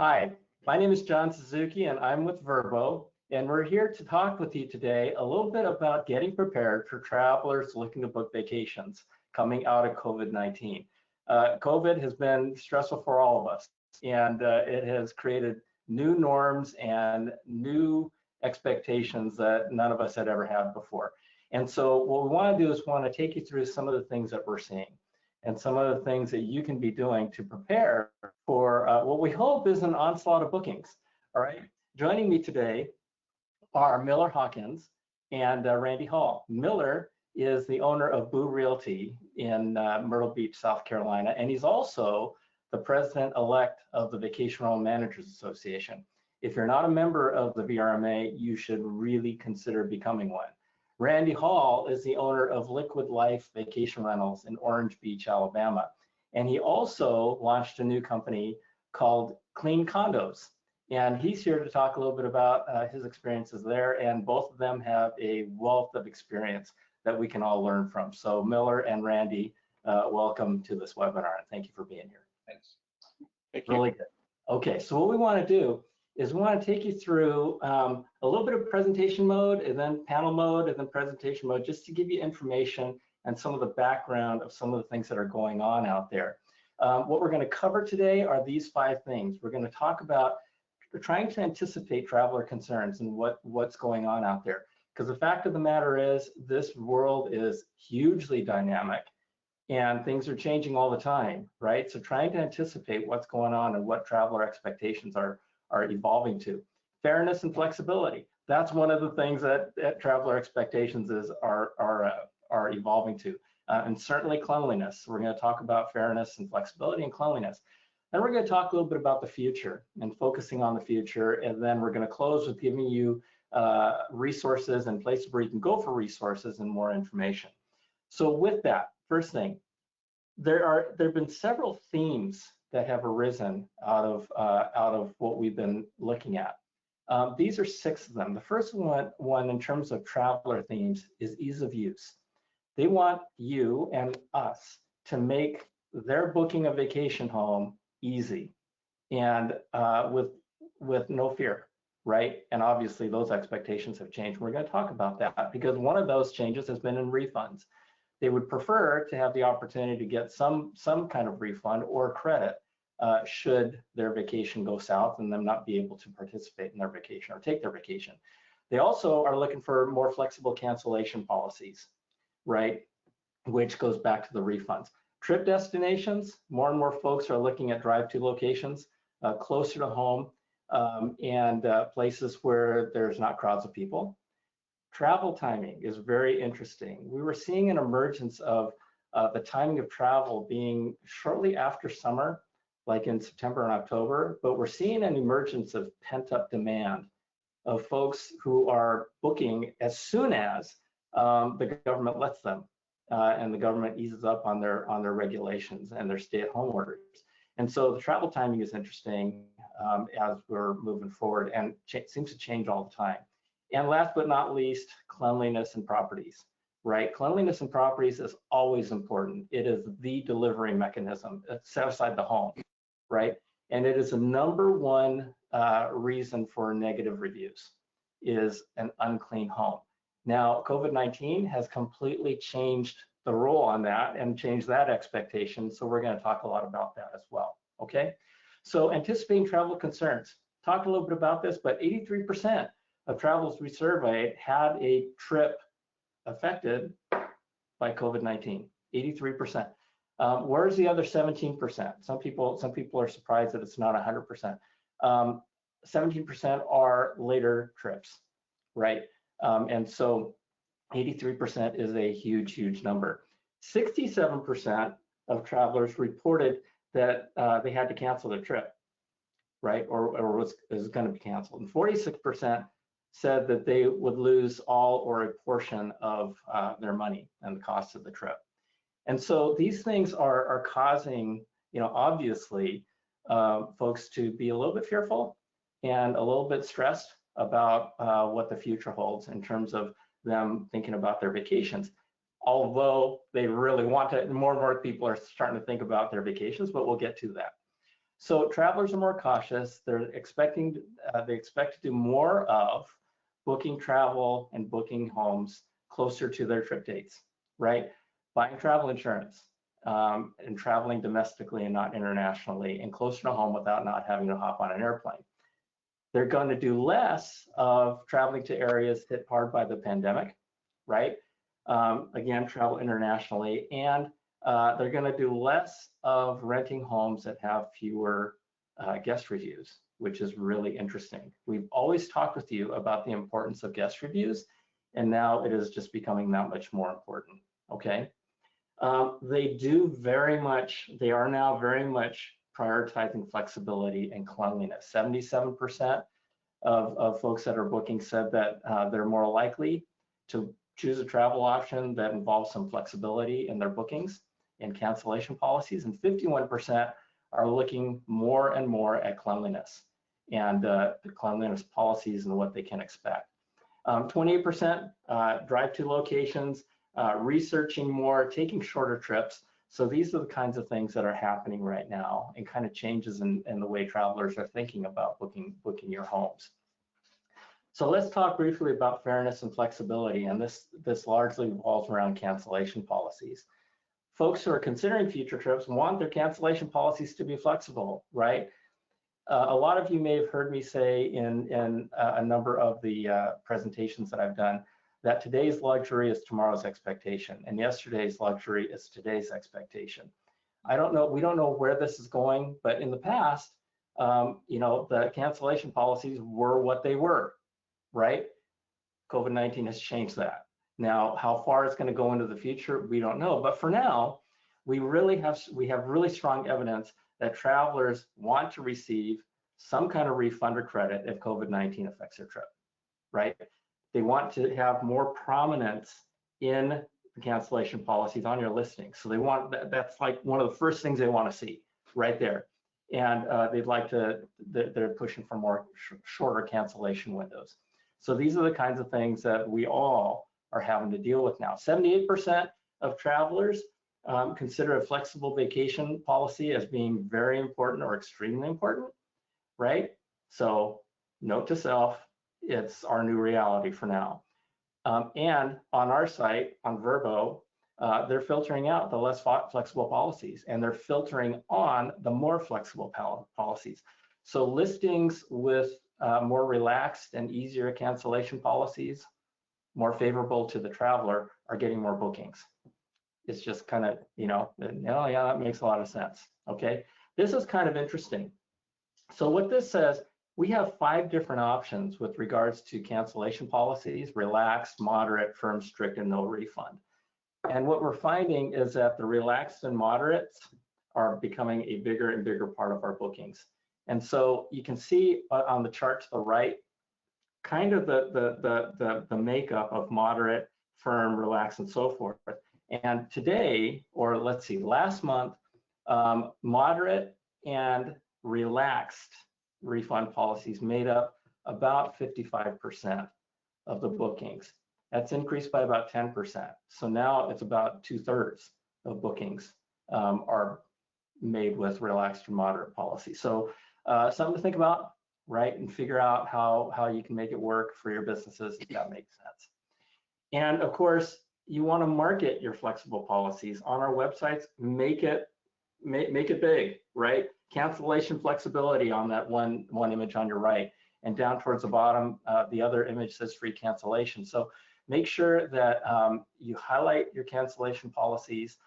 Hi, my name is John Suzuki and I'm with Vrbo, and we're here to talk with you today a little bit about getting prepared for travelers looking to book vacations coming out of COVID-19. COVID has been stressful for all of us, and it has created new norms and new expectations that none of us had ever had before. And so what we want to do is want to take you through some of the things that we're seeing and some of the things that you can be doing to prepare for what we hope is an onslaught of bookings. All right, joining me today are Miller Hawkins and Randy Hall. Miller is the owner of Boo Realty in Myrtle Beach, South Carolina, and he's also the president-elect of the Vacation Rental Managers Association. If you're not a member of the VRMA, you should really consider becoming one. Randy Hall is the owner of Liquid Life Vacation Rentals in Orange Beach, Alabama. And he also launched a new company called Clean Condos. And he's here to talk a little bit about his experiences there. And both of them have a wealth of experience that we can all learn from. So Miller and Randy, welcome to this webinar. And thank you for being here. Thanks. Thank you. Really good. Okay, so what we want to do is we want to take you through a little bit of presentation mode and then panel mode and then presentation mode, just to give you information and some of the background of some of the things that are going on out there. What we're going to cover today are these 5 things. We're going to talk about trying to anticipate traveler concerns and what's going on out there. Because the fact of the matter is, this world is hugely dynamic and things are changing all the time, right? So trying to anticipate what's going on and what traveler expectations are evolving to. Fairness and flexibility. That's one of the things that traveler expectations are evolving to. And certainly cleanliness. We're going to talk about fairness and flexibility and cleanliness. Then we're going to talk a little bit about the future and focusing on the future. And then we're going to close with giving you resources and places where you can go for resources and more information. So with that, first thing, there have been several themes that have arisen out of what we've been looking at. These are 6 of them. The first one in terms of traveler themes is ease of use. They want you and us to make their booking a vacation home easy and with no fear, right? And obviously those expectations have changed. We're going to talk about that because one of those changes has been in refunds. They would prefer to have the opportunity to get some kind of refund or credit should their vacation go south and them not be able to participate in their vacation or take their vacation. They also are looking for more flexible cancellation policies, right? Which goes back to the refunds. Trip destinations, more and more folks are looking at drive-to locations closer to home and places where there's not crowds of people. Travel timing is very interesting. We were seeing an emergence of the timing of travel being shortly after summer, like in September and October, but we're seeing an emergence of pent-up demand of folks who are booking as soon as the government lets them and the government eases up on their regulations and their stay-at-home orders. And so the travel timing is interesting as we're moving forward and seems to change all the time. And last but not least, cleanliness and properties, right? Cleanliness and properties is always important. It is the delivery mechanism set aside the home, right? And it is the #1 reason for negative reviews is an unclean home. Now, COVID-19 has completely changed the role on that and changed that expectation. So we're going to talk a lot about that as well, okay? So anticipating travel concerns. Talk a little bit about this, but 83% of travelers we surveyed had a trip affected by COVID-19, 83%. Where's the other 17%? Some people are surprised that it's not 100%. 17% are later trips, right? And so 83% is a huge, huge number. 67% of travelers reported that they had to cancel their trip, right? Or was going to be canceled. And 46% said that they would lose all or a portion of their money and the cost of the trip. And so these things are causing, obviously, folks to be a little bit fearful and a little bit stressed about what the future holds in terms of them thinking about their vacations. Although they really want to, more and more people are starting to think about their vacations, but we'll get to that. So travelers are more cautious. They expect to do more of booking travel and booking homes closer to their trip dates, right? Buying travel insurance and traveling domestically and not internationally and closer to home without not having to hop on an airplane. They're going to do less of traveling to areas hit hard by the pandemic, right? Again, travel internationally, and they're going to do less of renting homes that have fewer guest reviews, which is really interesting. We've always talked with you about the importance of guest reviews, and now it is just becoming that much more important, okay? They are now very much prioritizing flexibility and cleanliness. 77% of folks that are booking said that they're more likely to choose a travel option that involves some flexibility in their bookings and cancellation policies, and 51% are looking more and more at cleanliness and the cleanliness policies and what they can expect. 28% drive to locations, researching more, taking shorter trips. So these are the kinds of things that are happening right now and kind of changes in the way travelers are thinking about booking your homes. So let's talk briefly about fairness and flexibility, and this largely revolves around cancellation policies. Folks who are considering future trips want their cancellation policies to be flexible, right? A lot of you may have heard me say in a number of the presentations that I've done that today's luxury is tomorrow's expectation, and yesterday's luxury is today's expectation. We don't know where this is going, but in the past, the cancellation policies were what they were, right? COVID-19 has changed that. Now, how far it's going to go into the future, we don't know. But for now, we have really strong evidence that travelers want to receive some kind of refund or credit if COVID-19 affects their trip, right? They want to have more prominence in the cancellation policies on your listing. So that's like one of the first things they want to see right there. And they're pushing for more shorter cancellation windows. So these are the kinds of things that we all are having to deal with now. 78% of travelers consider a flexible vacation policy as being very important or extremely important, right? So note to self, it's our new reality for now. And on our site, on Vrbo, they're filtering out the less flexible policies, and they're filtering on the more flexible policies. So listings with more relaxed and easier cancellation policies, more favorable to the traveler, are getting more bookings. It's just kind of, yeah, that makes a lot of sense, okay? This is kind of interesting. So what this says, we have 5 different options with regards to cancellation policies: relaxed, moderate, firm, strict, and no refund. And what we're finding is that the relaxed and moderates are becoming a bigger and bigger part of our bookings. And so you can see on the chart to the right, kind of the makeup of moderate, firm, relaxed, and so forth. And today, or let's see, last month, moderate and relaxed refund policies made up about 55% of the bookings. That's increased by about 10%. So now it's about 2/3 of bookings are made with relaxed or moderate policy. So something to think about, right? And figure out how you can make it work for your businesses if that makes sense. And of course, you want to market your flexible policies on our websites. Make it big, right? Cancellation flexibility on that one image on your right, and down towards the bottom, the other image says free cancellation. So make sure that you highlight your cancellation policies.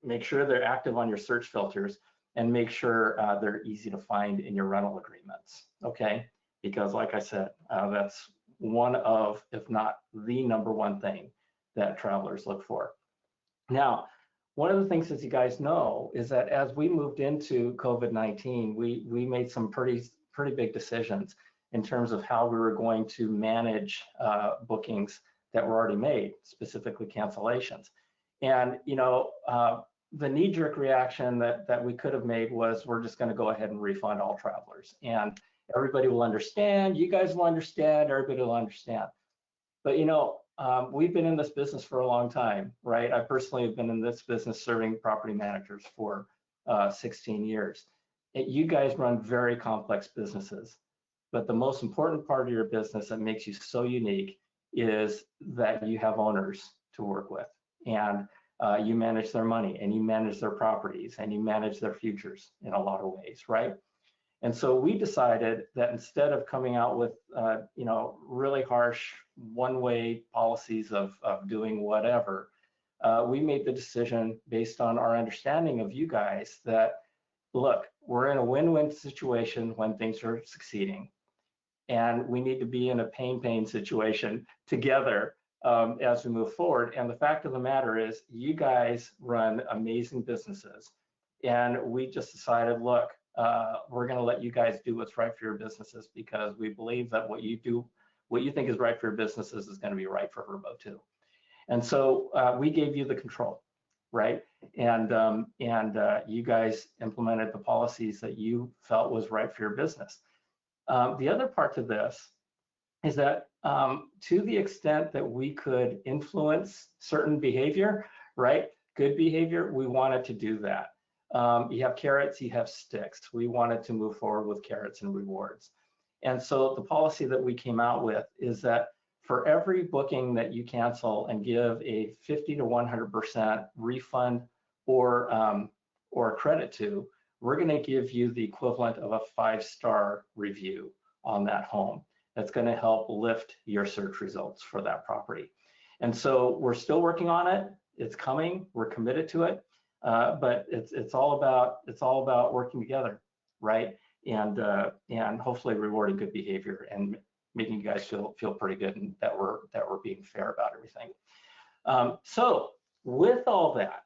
Make sure they're active on your search filters, and make sure they're easy to find in your rental agreements, okay? Because like I said, that's one of, if not the #1 thing that travelers look for. Now, one of the things, as you guys know, is that as we moved into COVID-19, we made some pretty big decisions in terms of how we were going to manage bookings that were already made, specifically cancellations. And the knee-jerk reaction that we could have made was, we're just going to go ahead and refund all travelers, and everybody will understand, you guys will understand, everybody will understand. But we've been in this business for a long time, right? I personally have been in this business serving property managers for 16 years. You guys run very complex businesses, but the most important part of your business that makes you so unique is that you have owners to work with, and you manage their money, and you manage their properties, and you manage their futures in a lot of ways, right? And so we decided that instead of coming out with really harsh one-way policies of doing whatever, we made the decision based on our understanding of you guys that, look, we're in a win-win situation when things are succeeding, and we need to be in a pain situation together as we move forward. And the fact of the matter is, you guys run amazing businesses, and we just decided, look, we're going to let you guys do what's right for your businesses, because we believe that what you do, what you think is right for your businesses, is going to be right for Vrbo too. And so we gave you the control, right? And you guys implemented the policies that you felt was right for your business. The other part to this is that to the extent that we could influence certain behavior, right? Good behavior, we wanted to do that. You have carrots, you have sticks. We wanted to move forward with carrots and rewards. And so the policy that we came out with is that for every booking that you cancel and give a 50 to 100% refund or credit to, we're going to give you the equivalent of a 5-star review on that home. That's going to help lift your search results for that property. And so we're still working on it. It's coming. We're committed to it. But it's all about working together, right? And hopefully rewarding good behavior and making you guys feel pretty good, and that we're being fair about everything. So with all that,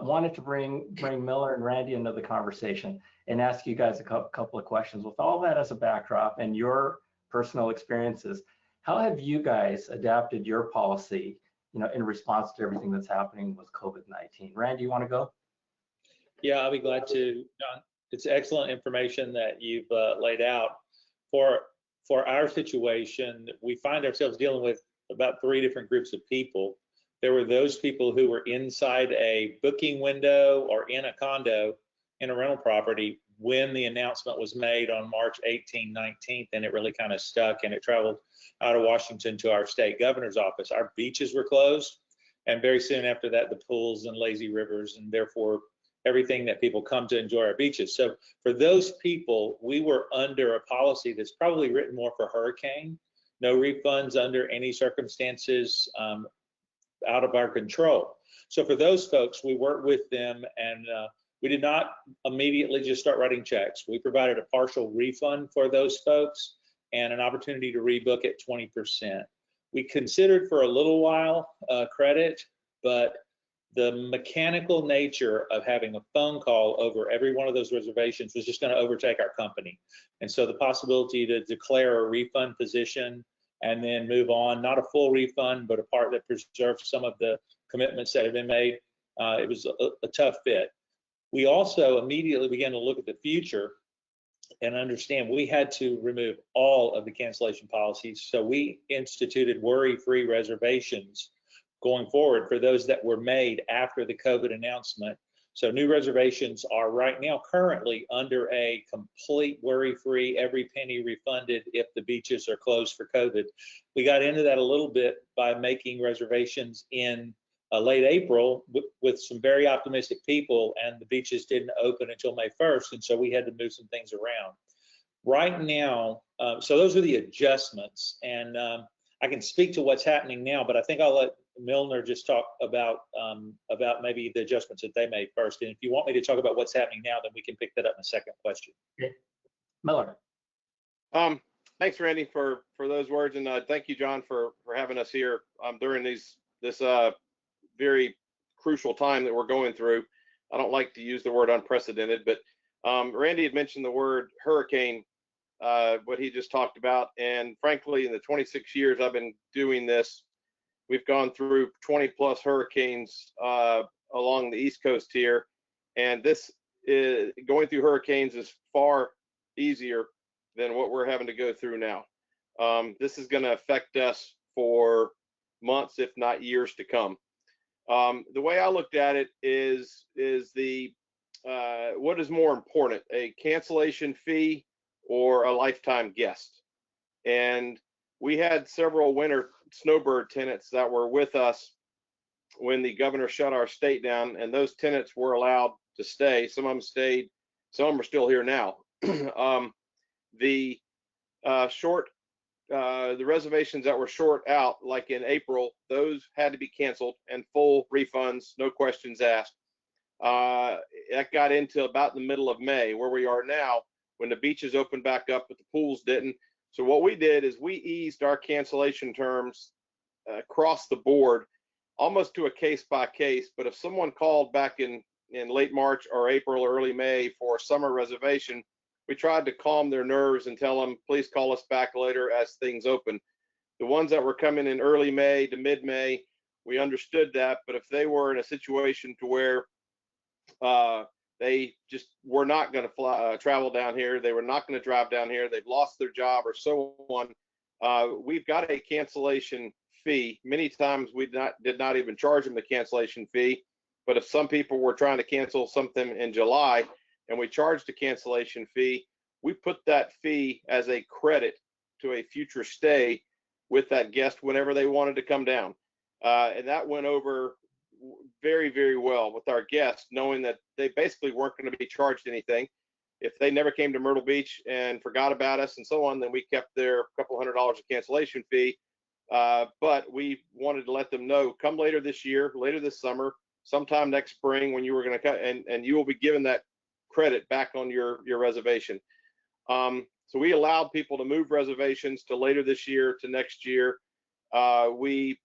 wanted to bring Miller and Randy into the conversation and ask you guys a couple of questions. With all that as a backdrop and your personal experiences, how have you guys adapted your policy, in response to everything that's happening with COVID-19? Randy, you want to go? Yeah, I'll be glad to, John. It's excellent information that you've laid out. For our situation, we find ourselves dealing with about 3 different groups of people. There were those people who were inside a booking window or in a condo in a rental property when the announcement was made on March 18th, 19th, and it really kind of stuck, and it traveled out of Washington to our state governor's office. Our beaches were closed, and very soon after that, the pools and lazy rivers, and therefore everything that people come to enjoy our beaches. So for those people, we were under a policy that's probably written more for hurricane, no refunds under any circumstances out of our control. So for those folks, we worked with them, and we did not immediately just start writing checks. We provided a partial refund for those folks and an opportunity to rebook at 20%. We considered for a little while credit, but the mechanical nature of having a phone call over every one of those reservations was just going to overtake our company. And so the possibility to declare a refund position and then move on, not a full refund, but a part that preserves some of the commitments that have been made, it was a tough fit. We also immediately began to look at the future and understand we had to remove all of the cancellation policies. So we instituted worry-free reservations going forward for those that were made after the COVID announcement. So new reservations are right now currently under a complete worry-free, every penny refunded if the beaches are closed for COVID. We got into that a little bit by making reservations in late April with some very optimistic people, and the beaches didn't open until May 1st, and so we had to move some things around. Right now, so those are the adjustments, and I can speak to what's happening now, but I think I'll let Milner just talk about maybe the adjustments that they made first. And if you want me to talk about what's happening now, then we can pick that up in a second question. Okay. Miller. Thanks, Randy, for those words, and thank you, John, for having us here during this very crucial time that we're going through. I don't like to use the word unprecedented, but Randy had mentioned the word hurricane, what he just talked about, and frankly, in the 26 years I've been doing this, we've gone through 20 plus hurricanes along the East Coast here, and this is going through hurricanes is far easier than what we're having to go through now. This is going to affect us for months, if not years to come. The way I looked at it is the what is more important, a cancellation fee or a lifetime guest? And we had several winter snowbird tenants that were with us when the governor shut our state down, and those tenants were allowed to stay. Some of them stayed, some of them are still here now. The reservations that were short out, like in April, those had to be canceled and full refunds, no questions asked. That got into about the middle of May, where we are now, when the beaches opened back up, but the pools didn't. So what we did is we eased our cancellation terms across the board, almost to a case by case. But if someone called back in late March or April or early May for a summer reservation, we tried to calm their nerves and tell them, please call us back later as things open. The ones that were coming in early May to mid-May, we understood that. But if they were in a situation to where they just were not going to travel down here, they were not going to drive down here, they've lost their job or so on, we've got a cancellation fee. Many times we did not even charge them the cancellation fee. But if some people were trying to cancel something in July and we charged a cancellation fee, we put that fee as a credit to a future stay with that guest whenever they wanted to come down. And that went over very, very well with our guests, knowing that they basically weren't going to be charged anything. If they never came to Myrtle Beach and forgot about us and so on, then we kept their couple $100 of cancellation fee. But we wanted to let them know, come later this year, later this summer, sometime next spring, when you were going to cut, and you will be given that credit back on your reservation. So we allowed people to move reservations to later this year to next year. We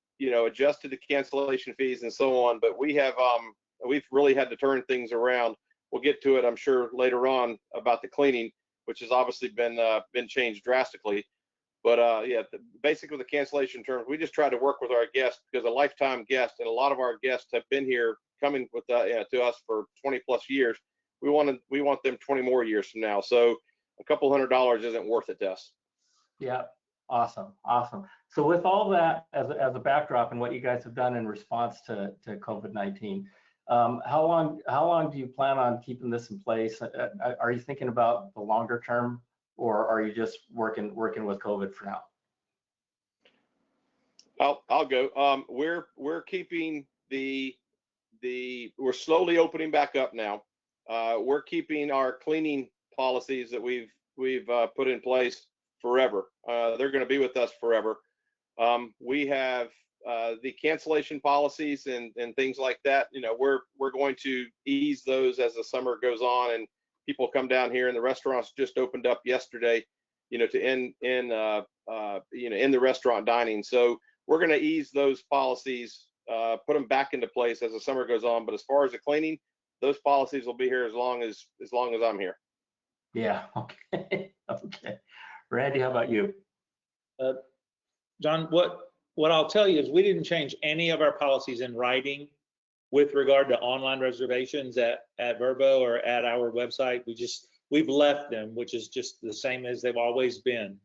adjusted the cancellation fees and so on, but we've really had to turn things around. We'll get to it, I'm sure, later on about the cleaning, which has obviously been changed drastically. But yeah, basically the cancellation terms, we just try to work with our guests, because a lifetime guest, and a lot of our guests have been here coming with to us for 20 plus years. We want them 20 more years from now. So a couple $100 isn't worth it to us. Yeah, awesome. So with all that as a backdrop and what you guys have done in response to COVID-19, how long do you plan on keeping this in place? Are you thinking about the longer term, or are you just working with COVID for now? I'll go. We're keeping we're slowly opening back up now. We're keeping our cleaning policies that we've put in place forever. They're going to be with us forever. We have the cancellation policies and things like that. We're going to ease those as the summer goes on and people come down here, and the restaurants just opened up yesterday, to in the restaurant dining. So we're going to ease those policies, put them back into place as the summer goes on. But as far as the cleaning, those policies will be here as long as I'm here. Yeah. Okay. Okay. Randy, how about you? John, what I'll tell you is we didn't change any of our policies in writing with regard to online reservations at Vrbo or at our website. We've left them, which is just the same as they've always been.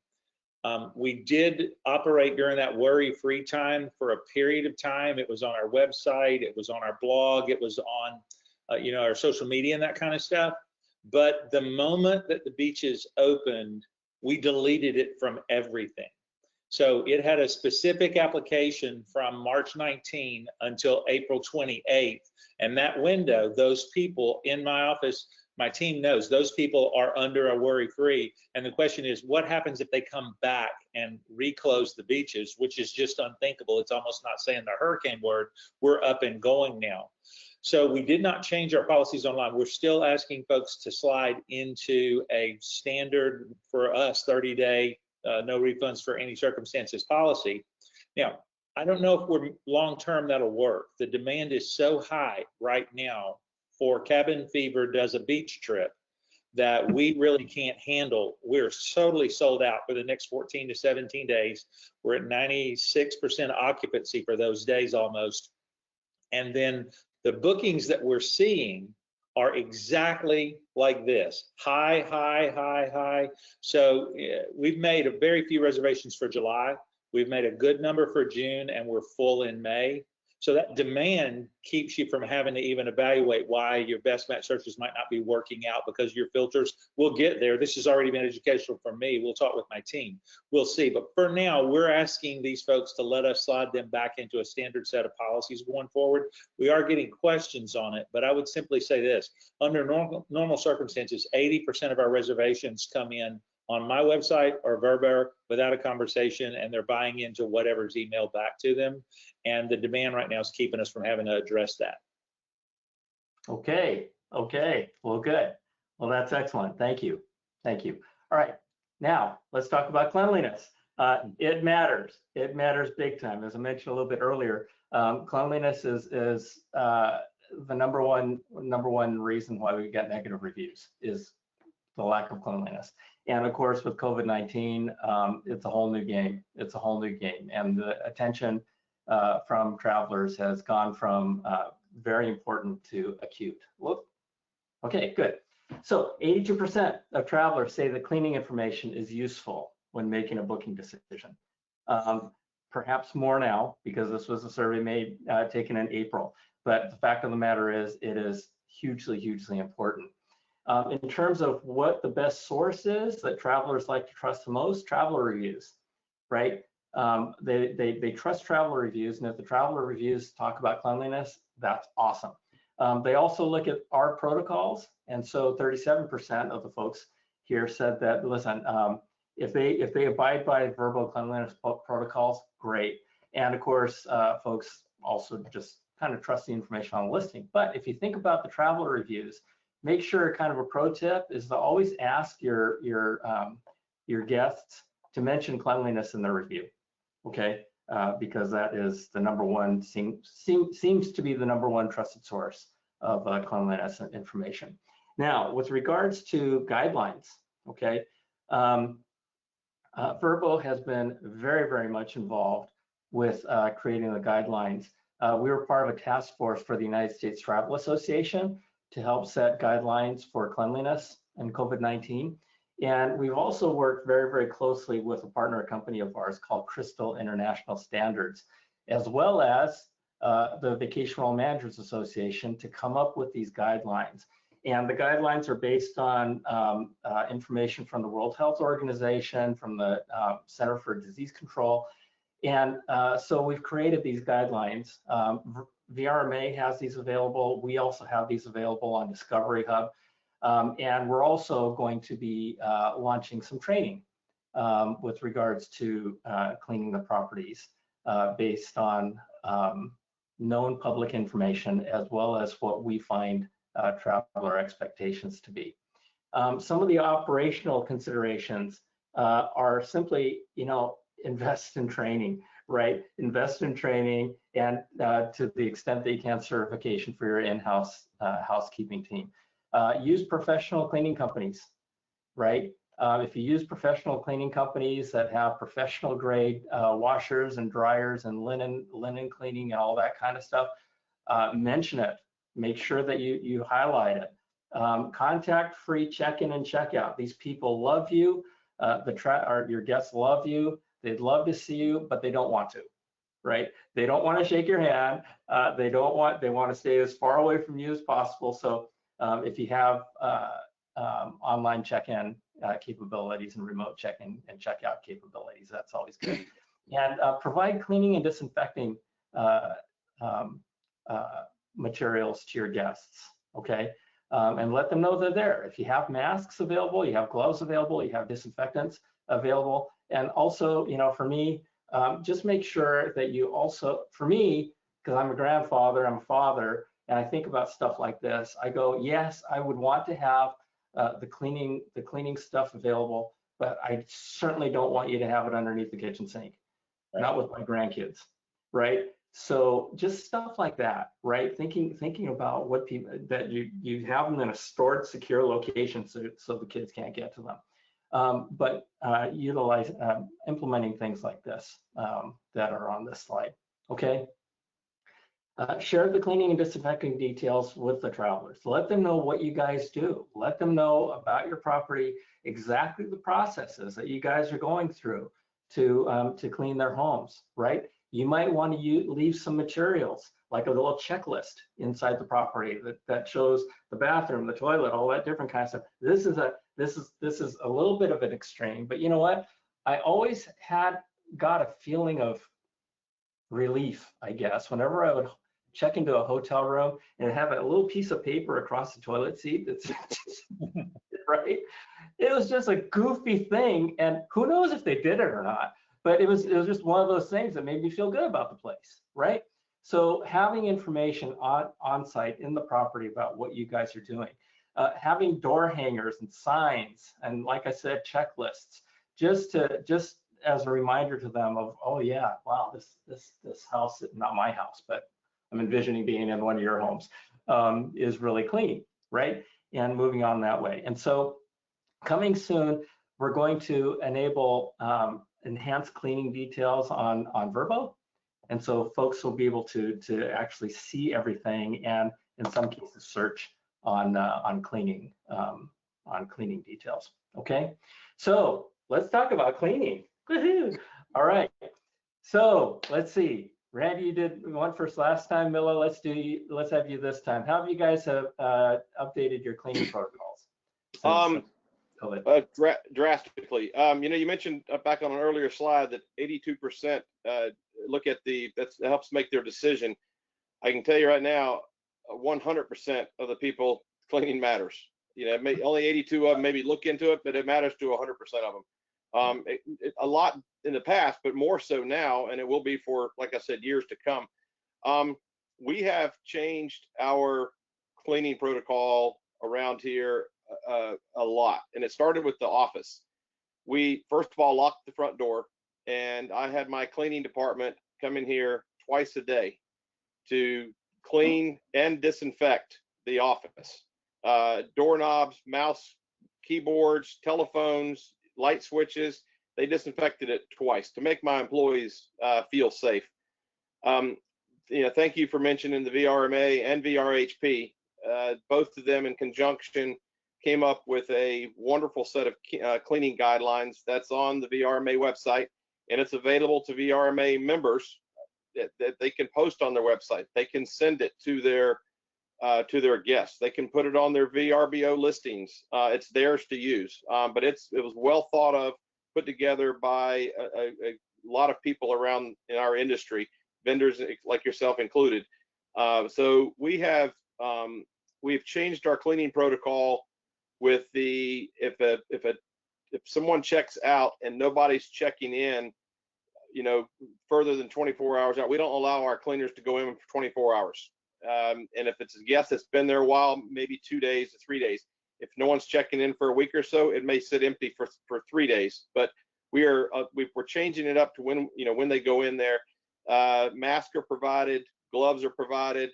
We did operate during that worry-free time for a period of time. It was on our website, it was on our blog, it was on our social media and that kind of stuff. But the moment that the beaches opened, we deleted it from everything. So it had a specific application from March 19 until April 28th. And that window, those people in my office, my team knows those people are under a worry-free. And the question is, what happens if they come back and reclose the beaches, which is just unthinkable. It's almost not saying the hurricane word. We're up and going now. So we did not change our policies online. We're still asking folks to slide into a standard, for us, 30-day, no refunds for any circumstances policy. Now, I don't know if we're long-term that'll work. The demand is so high right now for cabin fever does a beach trip that we really can't handle. We're totally sold out for the next 14 to 17 days. We're at 96% occupancy for those days almost. And then the bookings that we're seeing are exactly like this, high, high, high, high. So we've made a very few reservations for July. We've made a good number for June, and we're full in May. So that demand keeps you from having to even evaluate why your best match searches might not be working out, because your filters will get there. This has already been educational for me. We'll talk with my team. We'll see. But for now, we're asking these folks to let us slide them back into a standard set of policies going forward. We are getting questions on it, but I would simply say this. Under normal circumstances, 80% of our reservations come in on my website or Vrbo without a conversation, and they're buying into whatever's emailed back to them. And the demand right now is keeping us from having to address that. Okay, well, good. Well, that's excellent. Thank you. All right, now let's talk about cleanliness. It matters big time. As I mentioned a little bit earlier, cleanliness is the number one reason why we get negative reviews is the lack of cleanliness. And of course, with COVID-19, it's a whole new game. And the attention from travelers has gone from very important to acute. Look, okay, good. So 82% of travelers say that cleaning information is useful when making a booking decision. Perhaps more now, because this was a survey taken in April. But the fact of the matter is, it is hugely important. In terms of what the best source is that travelers like to trust the most, traveler reviews, right? They trust traveler reviews, and if the traveler reviews talk about cleanliness, that's awesome. They also look at our protocols, and so 37% of the folks here said that, listen, if they abide by Vrbo cleanliness protocols, great. And of course, folks also just kind of trust the information on the listing. But if you think about the traveler reviews, make sure, kind of a pro tip is to always ask your guests to mention cleanliness in their review, okay? Because that is the number one, seems to be the number one trusted source of cleanliness information. Now, with regards to guidelines, okay, Vrbo has been very much involved with creating the guidelines. We were part of a task force for the United States Travel Association to help set guidelines for cleanliness and COVID-19. And we've also worked very closely with a partner company of ours called Crystal International Standards, as well as the Vacation Rental Managers Association, to come up with these guidelines. And the guidelines are based on information from the World Health Organization, from the Center for Disease Control. And so we've created these guidelines. VRMA has these available. We also have these available on Discovery Hub. And we're also going to be launching some training with regards to cleaning the properties based on known public information, as well as what we find traveler expectations to be. Some of the operational considerations are simply, invest in training, right? Invest in training, and to the extent that you can, certification for your in-house housekeeping team. Use professional cleaning companies, right? If you use professional cleaning companies that have professional grade washers and dryers and linen cleaning and all that kind of stuff, mention it. Make sure that you highlight it. Contact-free check-in and check-out. These people love you. Your guests love you. They'd love to see you, but they don't want to, right? They don't want to shake your hand. They want to stay as far away from you as possible. So if you have online check-in capabilities and remote check-in and check-out capabilities, that's always good. And provide cleaning and disinfecting materials to your guests, okay? And let them know they're there. If you have masks available, you have gloves available, you have disinfectants available. And also, for me, just make sure that you also, for me, because I'm a grandfather, I'm a father, and I think about stuff like this, I go, yes, I would want to have the cleaning stuff available, but I certainly don't want you to have it underneath the kitchen sink, right? Not with my grandkids, right? So just stuff like that, right? Thinking about what people, that you have them in a stored, secure location so the kids can't get to them. But utilize implementing things like this that are on this slide, okay? Share the cleaning and disinfecting details with the travelers. Let them know what you guys do. Let them know about your property, exactly the processes that you guys are going through to clean their homes, right? You might want to leave some materials, like a little checklist inside the property that shows the bathroom, the toilet, all that different kind of stuff. This is a little bit of an extreme, but you know what? I always got a feeling of relief, I guess, whenever I would check into a hotel room and have a little piece of paper across the toilet seat that's right. It was just a goofy thing, and who knows if they did it or not, but it was just one of those things that made me feel good about the place, right? So having information on site in the property about what you guys are doing, having door hangers and signs, and like I said, checklists, just as a reminder to them of, oh yeah, wow, this house, not my house, but I'm envisioning being in one of your homes, is really clean, right? And moving on that way. And so coming soon, we're going to enable enhanced cleaning details on Vrbo. And so folks will be able to actually see everything, and in some cases search on cleaning details. Okay, so let's talk about cleaning. Woohoo! All right, so let's see. Randy, you did one first last time. Milla, let's have you this time. How have you guys updated your cleaning protocols? Drastically. You mentioned back on an earlier slide that 82% look at that helps make their decision. I can tell you right now, 100% of the people, cleaning matters. Only 82 of them maybe look into it, but it matters to 100% of them. A lot in the past, but more so now, and it will be for, like I said, years to come. We have changed our cleaning protocol around here a lot, and it started with the office. We first of all locked the front door, and I had my cleaning department come in here twice a day to clean and disinfect the office. Doorknobs, mouse, keyboards, telephones, light switches, they disinfected it twice to make my employees feel safe. Thank you for mentioning the VRMA and VRHP. Both of them in conjunction came up with a wonderful set of cleaning guidelines that's on the VRMA website, and it's available to VRMA members that they can post on their website. They can send it to their guests. They can put it on their VRBO listings. It's theirs to use, but it was well thought of, put together by a lot of people around in our industry, vendors like yourself included. So we've changed our cleaning protocol with if someone checks out and nobody's checking in, further than 24 hours out, we don't allow our cleaners to go in for 24 hours. And if it's a guest that's been there a while, maybe 2 days to 3 days. If no one's checking in for a week or so, it may sit empty for 3 days. But we're changing it up to when they go in there. Masks are provided, gloves are provided.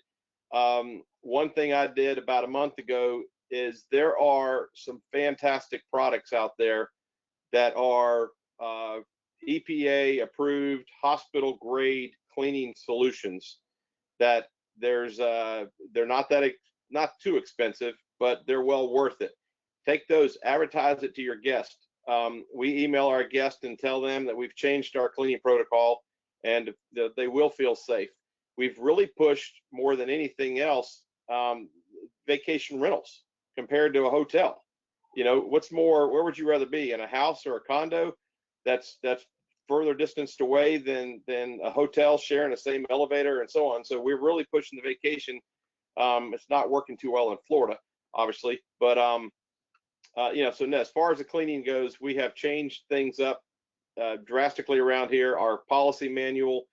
One thing I did about a month ago is there are some fantastic products out there that are EPA approved, hospital grade cleaning solutions that they're not too expensive, but they're well worth it. Take those, advertise it to your guest. We email our guest and tell them that we've changed our cleaning protocol, and they will feel safe. We've really pushed more than anything else vacation rentals compared to a hotel. What's more, where would you rather be, in a house or a condo that's further distanced away than a hotel sharing the same elevator and so on? So we're really pushing the vacation. It's not working too well in Florida, obviously, but so as far as the cleaning goes, we have changed things up drastically around here. Our policy manual,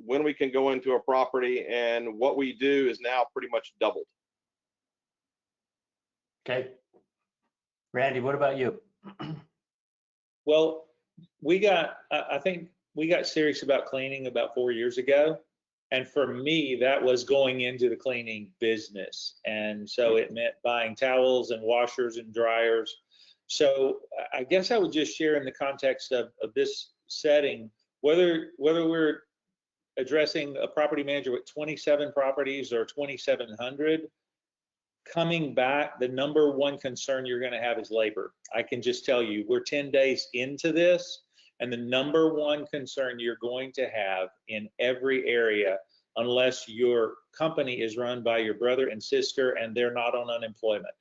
when we can go into a property and what we do, is now pretty much doubled. Okay. Randy, what about you? Well, I think we got serious about cleaning about 4 years ago. And for me, that was going into the cleaning business. And so it meant buying towels and washers and dryers. So I guess I would just share in the context of this setting, whether we're addressing a property manager with 27 properties or 2,700, coming back, the number one concern you're going to have is labor. I can just tell you, we're 10 days into this. And the number one concern you're going to have in every area, unless your company is run by your brother and sister and they're not on unemployment.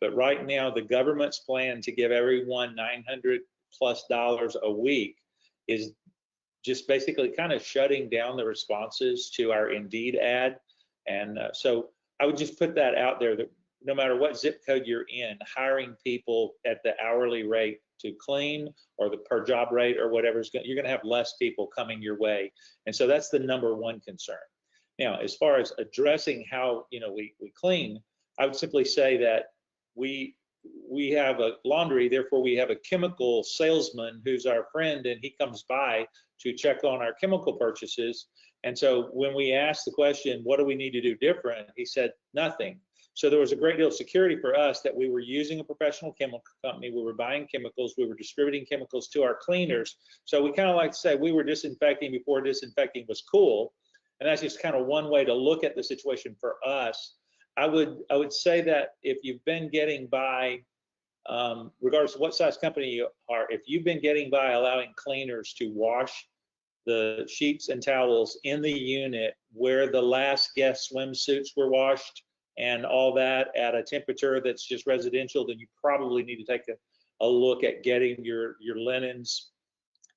But right now, the government's plan to give everyone $900+ a week is just basically kind of shutting down the responses to our Indeed ad. And so I would just put that out there, that no matter what zip code you're in, hiring people at the hourly rate to clean or the per job rate or whatever, you're going to have less people coming your way. And so that's the number one concern. Now, as far as addressing how we clean, I would simply say that we have a laundry, therefore we have a chemical salesman who's our friend, and he comes by to check on our chemical purchases. And so when we asked the question, what do we need to do different? He said, nothing. So there was a great deal of security for us that we were using a professional chemical company, we were buying chemicals, we were distributing chemicals to our cleaners. So we kind of like to say we were disinfecting before disinfecting was cool. And that's just kind of one way to look at the situation for us. I would say that if you've been getting by, regardless of what size company you are, if you've been getting by allowing cleaners to wash the sheets and towels in the unit where the last guest swimsuits were washed and all that at a temperature that's just residential, then you probably need to take a look at getting your linens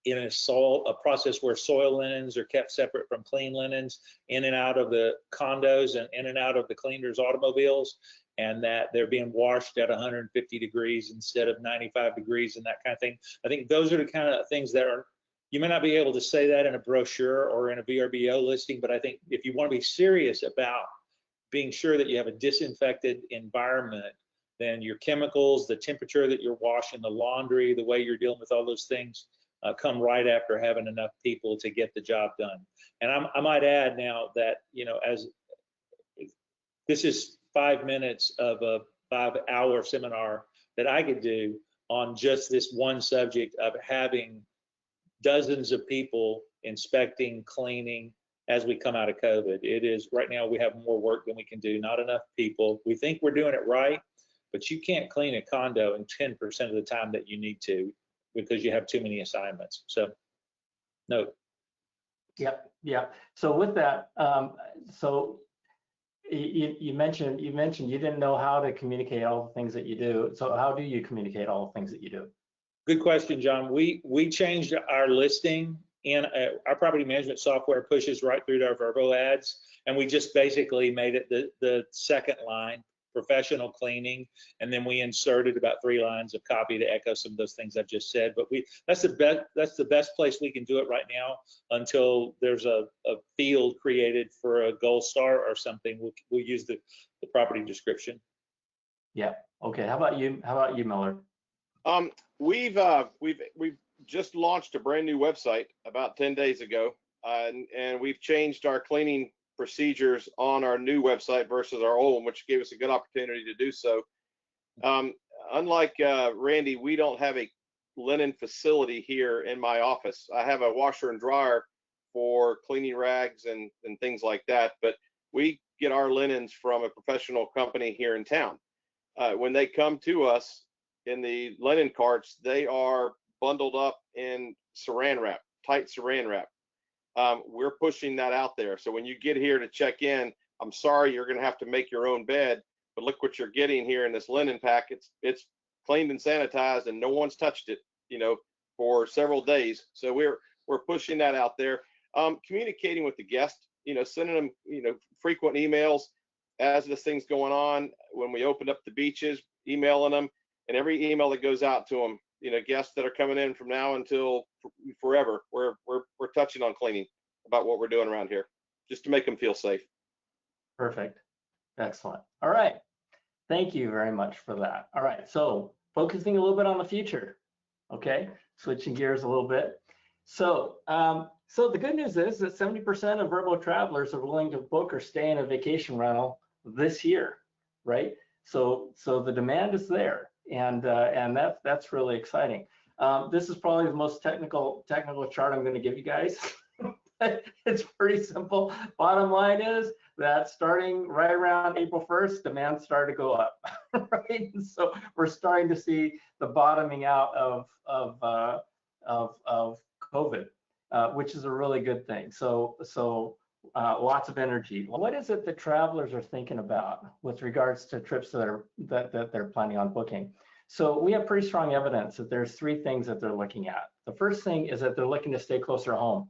in a process where soil linens are kept separate from clean linens in and out of the condos and in and out of the cleaners' automobiles, and that they're being washed at 150 degrees instead of 95 degrees and that kind of thing. I think those are the kind of things that you may not be able to say that in a brochure or in a VRBO listing, but I think if you want to be serious about being sure that you have a disinfected environment, then your chemicals, the temperature that you're washing the laundry, the way you're dealing with all those things, come right after having enough people to get the job done. And I might add now that, as this is 5 minutes of a 5-hour seminar that I could do on just this one subject of having dozens of people inspecting, cleaning as we come out of COVID. It is, right now we have more work than we can do, not enough people. We think we're doing it right, but you can't clean a condo in 10% of the time that you need to, because you have too many assignments. So, no. Yep. So with that, so you mentioned you didn't know how to communicate all the things that you do. So how do you communicate all the things that you do? Good question, John. We changed our listing, and our property management software pushes right through to our Vrbo ads, and we just basically made it the second line, professional cleaning, and then we inserted about 3 lines of copy to echo some of those things I've just said. But that's the best place we can do it right now until there's a field created for a gold star or something. We'll use the property description. Yeah. Okay. How about you, Miller? We've just launched a brand new website about 10 days ago, and we've changed our cleaning procedures on our new website versus our old one, which gave us a good opportunity to do so. Unlike Randy, we don't have a linen facility here in my office. I have a washer and dryer for cleaning rags and things like that, but we get our linens from a professional company here in town. When they come to us in the linen carts, they are bundled up in saran wrap, tight saran wrap. We're pushing that out there. So when you get here to check in, I'm sorry, you're going to have to make your own bed, but look what you're getting here in this linen pack. It's cleaned and sanitized, and no one's touched it, for several days. So we're pushing that out there. Communicating with the guest, sending them, frequent emails as this thing's going on. When we open up the beaches, emailing them, and every email that goes out to them, guests that are coming in from now until forever, we're touching on cleaning about what we're doing around here, just to make them feel safe. Perfect. Excellent. All right. Thank you very much for that. All right. So focusing a little bit on the future. Okay. Switching gears a little bit. So, so the good news is that 70% of Vrbo travelers are willing to book or stay in a vacation rental this year, right? So the demand is there, and that's really exciting. This is probably the most technical chart I'm going to give you guys. It's pretty simple. Bottom line is that starting right around April 1st, demand started to go up, right? And so we're starting to see the bottoming out of COVID, which is a really good thing. So lots of energy. What is it that travelers are thinking about with regards to trips that they're planning on booking? So we have pretty strong evidence that there's three things that they're looking at. The first thing is that they're looking to stay closer to home,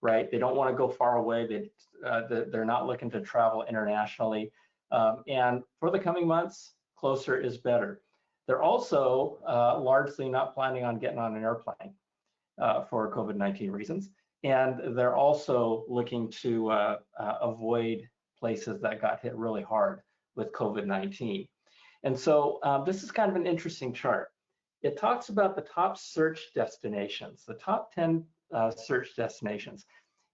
right? They don't want to go far away. They're not looking to travel internationally. And for the coming months, closer is better. They're also largely not planning on getting on an airplane for COVID-19 reasons. And they're also looking to avoid places that got hit really hard with COVID-19. And so this is kind of an interesting chart. It talks about the top search destinations, the top 10 search destinations.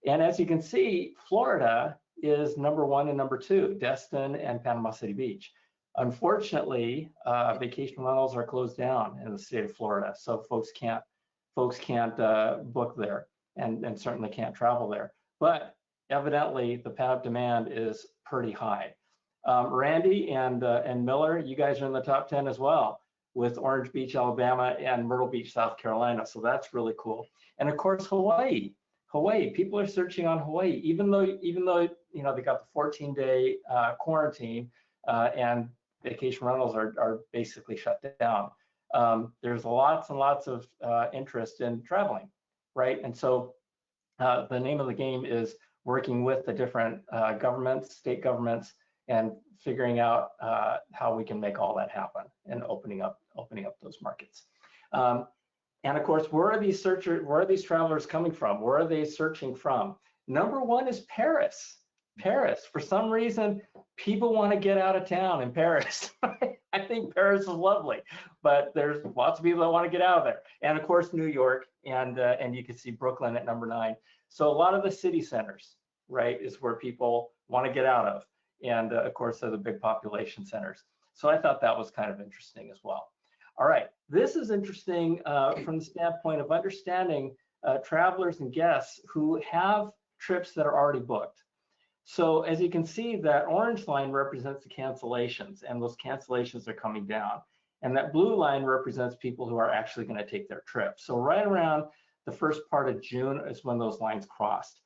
And as you can see, Florida is #1 and #2, Destin and Panama City Beach. Unfortunately, vacation rentals are closed down in the state of Florida, so folks can't book there and certainly can't travel there. But evidently, the pent-up demand is pretty high. Randy and Miller, you guys are in the top 10 as well, with Orange Beach, Alabama, and Myrtle Beach, South Carolina. So that's really cool. And of course, Hawaii. People are searching on Hawaii, even though you know they got the 14-day quarantine and vacation rentals are basically shut down. There's lots and lots of interest in traveling, right? And so the name of the game is working with the different governments, state governments, and figuring out how we can make all that happen and opening up those markets. And of course, where are these travelers coming from? Where are they searching from? #1 is Paris. Paris. For some reason, people want to get out of town in Paris. I think Paris is lovely, but there's lots of people that want to get out of there. And of course, New York, and you can see Brooklyn at #9. So a lot of the city centers, right, is where people want to get out of. And of course, they're the big population centers. So I thought that was kind of interesting as well. All right, this is interesting from the standpoint of understanding travelers and guests who have trips that are already booked. So as you can see, that orange line represents the cancellations, and those cancellations are coming down. And that blue line represents people who are actually going to take their trip. So right around the first part of June is when those lines cross,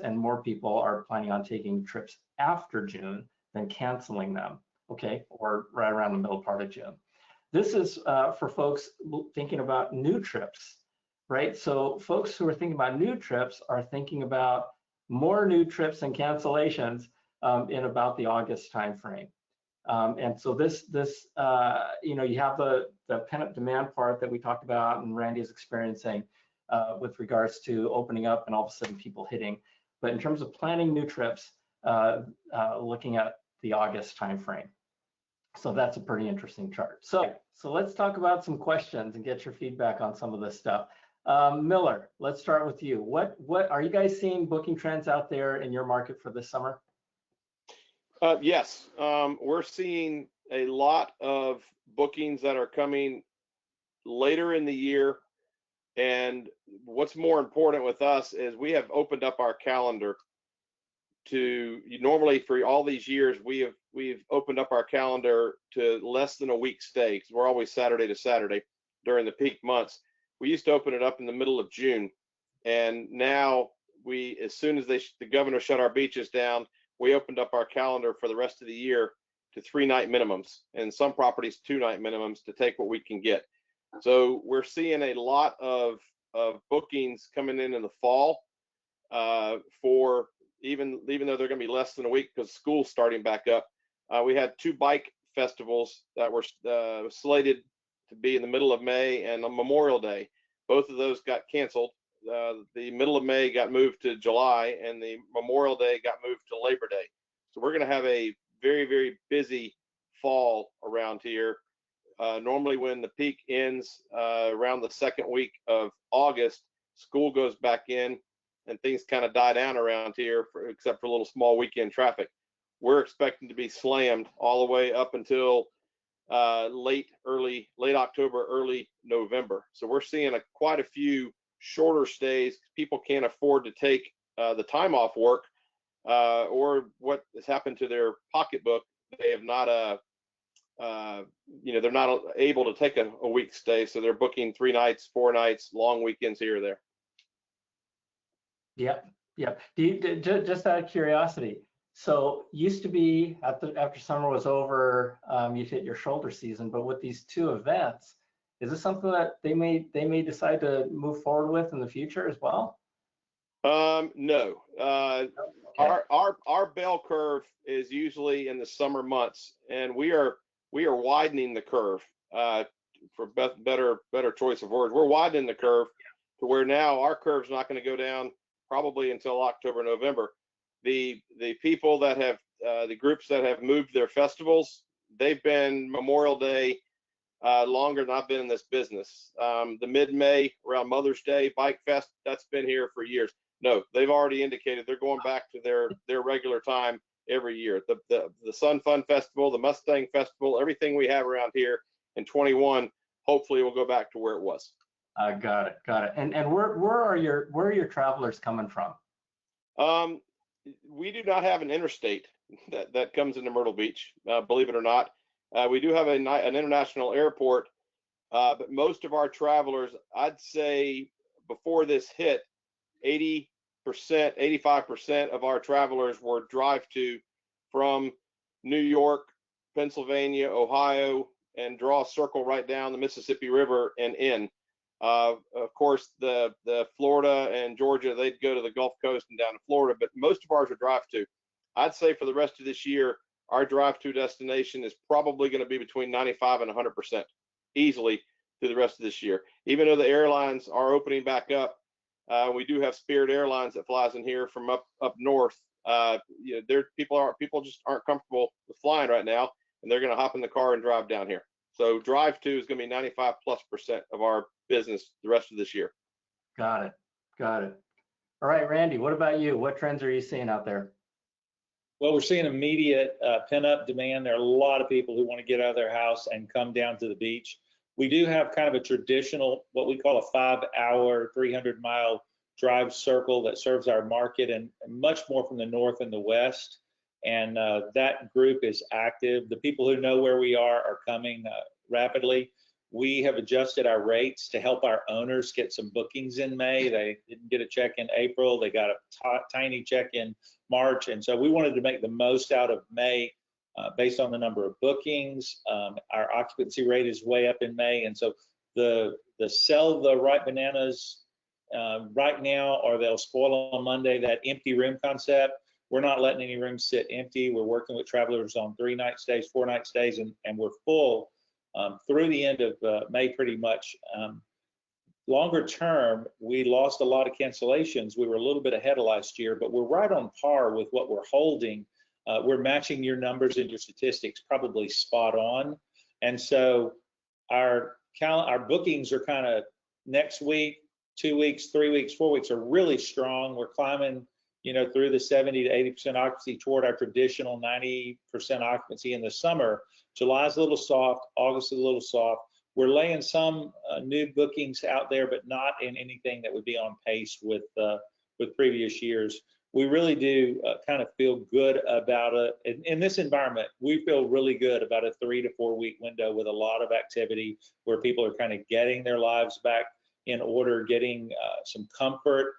and more people are planning on taking trips after June than canceling them, okay, or right around the middle part of June. This is for folks thinking about new trips, right? So folks who are thinking about new trips are thinking about more new trips and cancellations in about the August timeframe. And so this you know, you have the pent-up demand part that we talked about and Randy is experiencing with regards to opening up and all of a sudden people hitting. But in terms of planning new trips, looking at the August timeframe. So that's a pretty interesting chart. So let's talk about some questions and get your feedback on some of this stuff. Miller, let's start with you. What are you guys seeing booking trends out there in your market for this summer? Yes, we're seeing a lot of bookings that are coming later in the year. And what's more important with us is we have opened up our calendar to, normally for all these years, we've opened up our calendar to less than a week stay, because we're always Saturday to Saturday during the peak months. We used to open it up in the middle of June, and now as soon as the governor shut our beaches down, we opened up our calendar for the rest of the year to 3-night minimums, and some properties 2-night minimums to take what we can get. So we're seeing a lot of bookings coming in the fall for even though they're going to be less than a week because school's starting back up. We had 2 bike festivals that were slated to be in the middle of May and on Memorial Day. Both of those got canceled. The middle of May got moved to July, and the Memorial Day got moved to Labor Day. So we're going to have a very, very busy fall around here. Normally when the peak ends around the second week of August, school goes back in and things kind of die down around here, except for a little small weekend traffic. We're expecting to be slammed all the way up until late October, early November. So we're seeing quite a few shorter stays. People can't afford to take the time off work or what has happened to their pocketbook. They have not they're not able to take a week stay, so they're booking 3 nights, 4 nights, long weekends here or there. Yep, yep. Just out of curiosity, so used to be after summer was over, you'd hit your shoulder season, but with these two events, is this something that they may decide to move forward with in the future as well? No. Okay. Our bell curve is usually in the summer months, and we are widening the curve. For better choice of words, we're widening the curve to where now our curve's not going to go down probably until October, November. The people that have the groups that have moved their festivals, they've been Memorial Day longer than I've been in this business. The mid-May around Mother's Day Bike Fest, that's been here for years. No, they've already indicated they're going back to their regular time every year. The Sun Fun Festival, the Mustang Festival, everything we have around here in 21, hopefully will go back to where it was. Got it. And where are your travelers coming from? We do not have an interstate that comes into Myrtle Beach, believe it or not. We do have an international airport, but most of our travelers, I'd say before this hit, 80%, 85% of our travelers were drive to from New York, Pennsylvania, Ohio, and draw a circle right down the Mississippi River and in. Of course, the Florida and Georgia, they'd go to the Gulf Coast and down to Florida, but most of ours are drive to. I'd say for the rest of this year, our drive to destination is probably going to be between 95 and 100% easily through the rest of this year. Even though the airlines are opening back up, we do have Spirit Airlines that flies in here from up north. You know, people just aren't comfortable with flying right now, and they're going to hop in the car and drive down here. So drive to is going to be 95+% of our business the rest of this year. Got it. All right, Randy, what about you? What trends are you seeing out there? Well, we're seeing immediate pent-up demand. There are a lot of people who want to get out of their house and come down to the beach. We do have kind of a traditional, what we call a 5-hour, 300-mile drive circle that serves our market, and much more from the north and the west. And that group is active. The people who know where we are coming rapidly. We have adjusted our rates to help our owners get some bookings in May. They didn't get a check in April. They got a tiny check in March. And so we wanted to make the most out of May based on the number of bookings. Our occupancy rate is way up in May. And so the sell the ripe bananas right now, or they'll spoil on Monday, that empty room concept. We're not letting any rooms sit empty. We're working with travelers on 3-night stays, 4-night stays, and we're full through the end of May pretty much. Longer term, we lost a lot of cancellations. We were a little bit ahead of last year, but we're right on par with what we're holding. We're matching your numbers and your statistics probably spot on. And so our bookings are kind of next week, 2 weeks, 3 weeks, 4 weeks are really strong. We're climbing, you know, through the 70 to 80% occupancy toward our traditional 90% occupancy in the summer. July's a little soft, August is a little soft. We're laying some new bookings out there, but not in anything that would be on pace with previous years. We really do kind of feel good about it. In this environment, we feel really good about a 3 to 4 week window with a lot of activity where people are kind of getting their lives back in order, getting some comfort.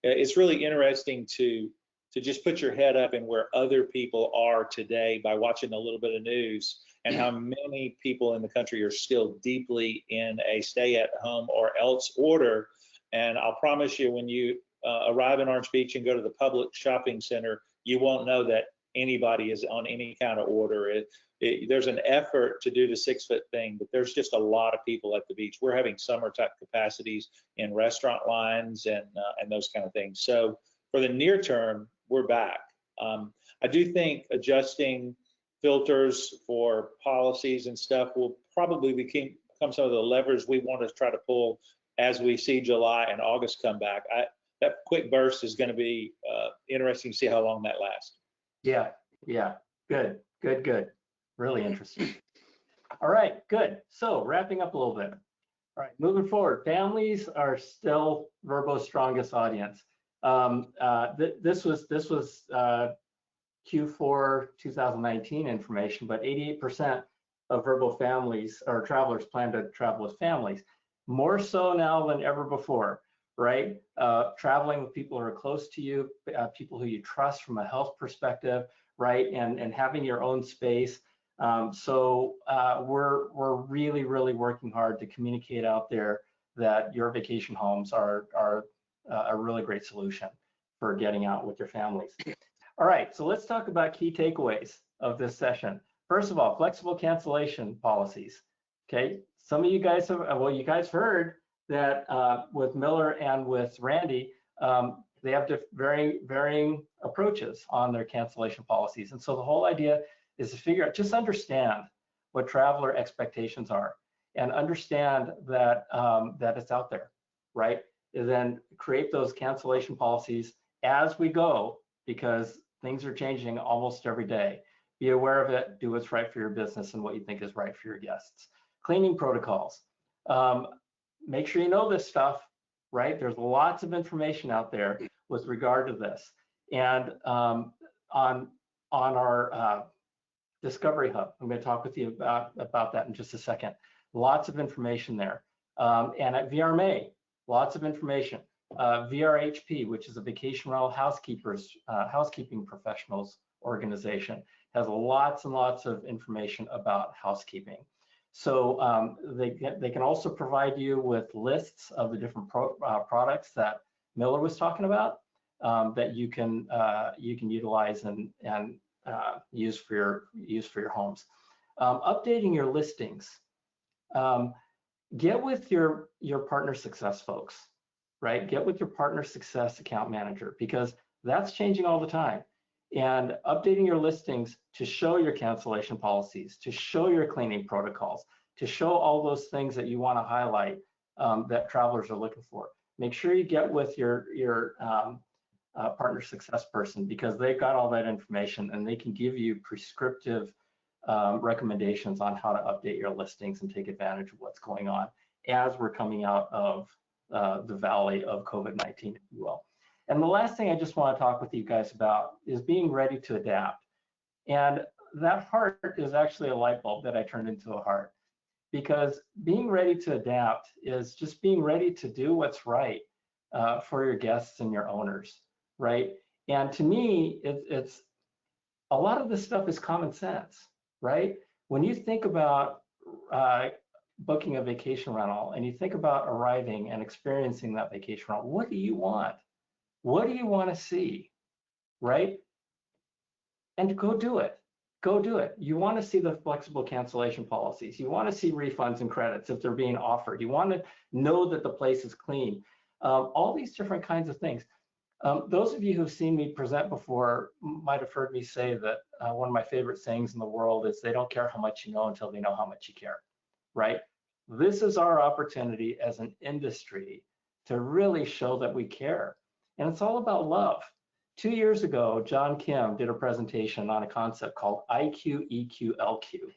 It's really interesting to just put your head up in where other people are today by watching a little bit of news, and how many people in the country are still deeply in a stay at home or else order. And I'll promise you, when you arrive in Orange Beach and go to the public shopping center, you won't know that anybody is on any kind of order. There's an effort to do the 6-foot thing, but there's just a lot of people at the beach. We're having summer type capacities in restaurant lines and those kind of things. So for the near term, we're back. I do think adjusting filters for policies and stuff will probably become some of the levers we want to try to pull as we see July and August come back. That quick burst is going to be interesting to see how long that lasts. Yeah, good. Really interesting. All right, good. So wrapping up a little bit. All right, moving forward, families are still Vrbo's strongest audience. This was Q4 2019 information, but 88% of Vrbo families or travelers plan to travel with families, more so now than ever before. right? Traveling with people who are close to you, people who you trust from a health perspective, right? And having your own space. So we're really, really working hard to communicate out there that your vacation homes are a really great solution for getting out with your families. All right, so let's talk about key takeaways of this session. First of all, flexible cancellation policies. Okay, some of you guys have, well, you guys heard that with Miller and with Randy, they have varying approaches on their cancellation policies. And so the whole idea is to figure out, just understand what traveler expectations are and understand that, that it's out there, right? And then create those cancellation policies as we go, because things are changing almost every day. Be aware of it, do what's right for your business and what you think is right for your guests. Cleaning protocols. Make sure you know this stuff, right? There's lots of information out there with regard to this. And on our Discovery Hub, I'm going to talk with you about that in just a second. Lots of information there. And at VRMA, lots of information. VRHP, which is a vacation rental housekeeping professionals organization, has lots and lots of information about housekeeping. So they can also provide you with lists of the different products that Miller was talking about that you can utilize and use for your homes. Updating your listings. Get with your partner success folks, right? Get with your partner success account manager, because that's changing all the time. And updating your listings to show your cancellation policies, to show your cleaning protocols, to show all those things that you want to highlight that travelers are looking for. Make sure you get with your partner success person, because they've got all that information and they can give you prescriptive recommendations on how to update your listings and take advantage of what's going on as we're coming out of the valley of COVID-19, if you will. And the last thing I just want to talk with you guys about is being ready to adapt. And that heart is actually a light bulb that I turned into a heart, because being ready to adapt is just being ready to do what's right for your guests and your owners, right? And to me, it's a lot of this stuff is common sense, right? When you think about booking a vacation rental and you think about arriving and experiencing that vacation rental, what do you want? What do you want to see, right? And go do it. Go do it. You want to see the flexible cancellation policies. You want to see refunds and credits if they're being offered. You want to know that the place is clean. All these different kinds of things. Those of you who've seen me present before might have heard me say that one of my favorite sayings in the world is, they don't care how much you know until they know how much you care, right? This is our opportunity as an industry to really show that we care. And it's all about love. 2 years ago, John Kim did a presentation on a concept called IQ, EQ, LQ.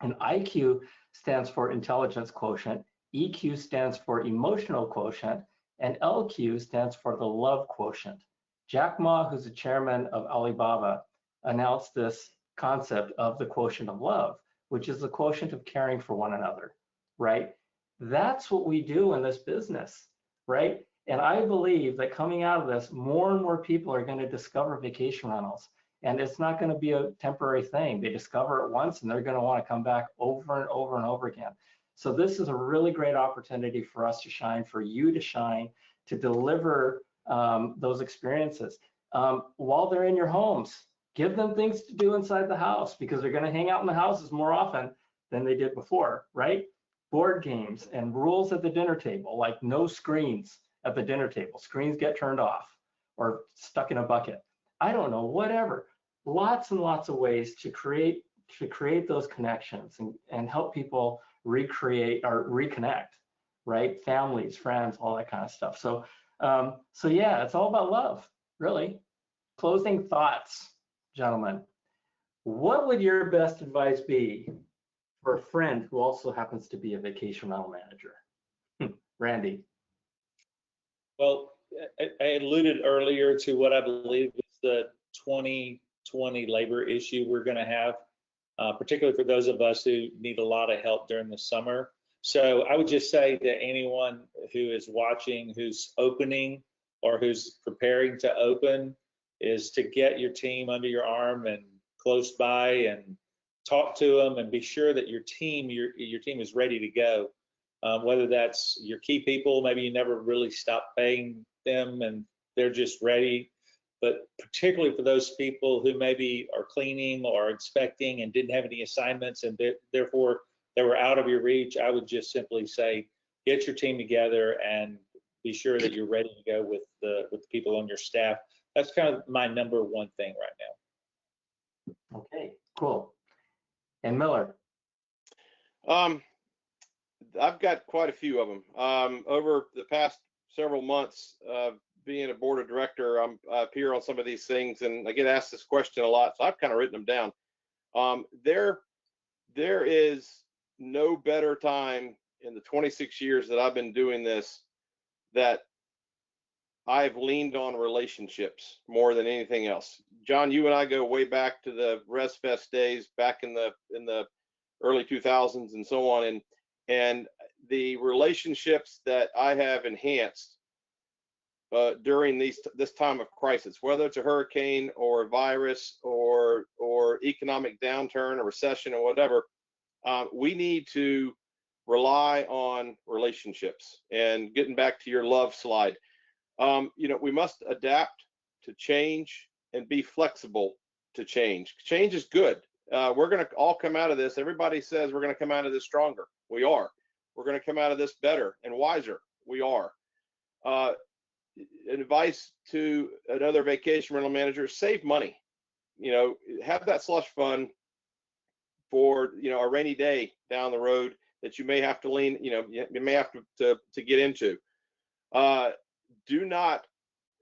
And IQ stands for intelligence quotient, EQ stands for emotional quotient, and LQ stands for the love quotient. Jack Ma, who's the chairman of Alibaba, announced this concept of the quotient of love, which is the quotient of caring for one another, right? That's what we do in this business, right? And I believe that coming out of this, more and more people are going to discover vacation rentals. And it's not going to be a temporary thing. They discover it once and they're going to want to come back over and over and over again. So this is a really great opportunity for us to shine, for you to shine, to deliver those experiences. While they're in your homes, give them things to do inside the house, because they're going to hang out in the houses more often than they did before, right? Board games and rules at the dinner table, like no screens at the dinner table. Screens get turned off or stuck in a bucket. I don't know, whatever. Lots and lots of ways to create those connections and help people recreate or reconnect, right? Families, friends, all that kind of stuff. So, so yeah, it's all about love, really. Closing thoughts, gentlemen. What would your best advice be for a friend who also happens to be a vacation rental manager? Randy. Well, I alluded earlier to what I believe is the 2020 labor issue we're going to have, particularly for those of us who need a lot of help during the summer. So I would just say to anyone who is watching, who's opening or who's preparing to open, is to get your team under your arm and close by and talk to them and be sure that your team is ready to go. Whether that's your key people, maybe you never really stopped paying them and they're just ready. But particularly for those people who maybe are cleaning or inspecting and didn't have any assignments and therefore they were out of your reach, I would just simply say, get your team together and be sure that you're ready to go with the people on your staff. That's kind of my number one thing right now. Okay, cool. And Miller? I've got quite a few of them. Over the past several months, being a board of director, I appear on some of these things and I get asked this question a lot, so I've kind of written them down. There is no better time in the 26 years that I've been doing this that I've leaned on relationships more than anything else. John, you and I go way back to the ResFest days back in the early 2000s and so on, and the relationships that I have enhanced during this time of crisis, whether it's a hurricane or a virus or economic downturn or recession or whatever, we need to rely on relationships. And getting back to your love slide, we must adapt to change and be flexible to change. Change is good. We're going to all come out of this. Everybody says we're going to come out of this stronger. We are. We're going to come out of this better and wiser. We are. Advice to another vacation rental manager: save money. Have that slush fund for a rainy day down the road that you may have to you may have to get into. Do not,